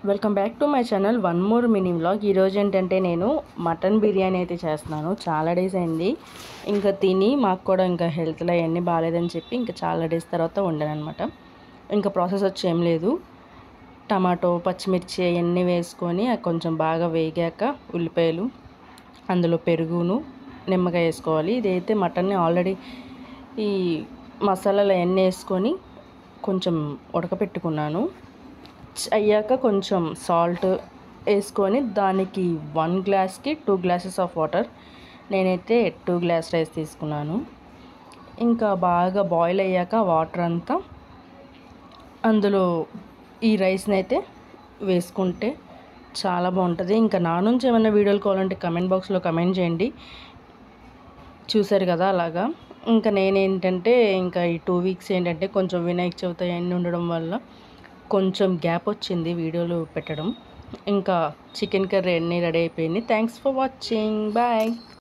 Welcome back to my channel one more mini vlog. ఈరోజు ఏంటంటే నేను మటన్ బిర్యానీ అయితే చేస్తున్నాను. చాలా డేస్ అయింది ఇంకా తిని, మాకు కూడా ఇంకా హెల్త్లో అవన్నీ బాగాలేదని చెప్పి ఇంకా చాలా డేస్ తర్వాత వండాను అనమాట. ఇంకా ప్రాసెస్ వచ్చి ఏం లేదు, టమాటో పచ్చిమిర్చి అవన్నీ వేసుకొని కొంచెం బాగా వేగాక ఉల్లిపాయలు, అందులో పెరుగును నిమ్మకాయ వేసుకోవాలి. ఇదైతే మటన్ని ఆల్రెడీ ఈ మసాలాలు అవన్నీ వేసుకొని కొంచెం ఉడకపెట్టుకున్నాను. అయ్యాక కొంచెం సాల్ట్ వేసుకొని దానికి 1 గ్లాస్కి 2 గ్లాసెస్ ఆఫ్ వాటర్, నేనైతే 2 గ్లాస్ రైస్ తీసుకున్నాను. ఇంకా బాగా బాయిల్ అయ్యాక వాటర్ అంతా అందులో ఈ రైస్ని అయితే వేసుకుంటే చాలా బాగుంటుంది. ఇంకా నా నుంచి ఏమైనా వీడియోలు కావాలంటే కమెంట్ బాక్స్లో కమెంట్ చేయండి. చూసారు కదా అలాగా. ఇంకా నేనేంటంటే ఇంకా ఈ 2 వీక్స్ ఏంటంటే కొంచెం వినాయక చవితి అన్నీ ఉండడం వల్ల కొంచెం గ్యాప్ వచ్చింది వీడియోలు పెట్టడం. ఇంకా చికెన్ కర్రీ అన్నీ రెడీ అయిపోయింది. Thanks for watching. బాయ్.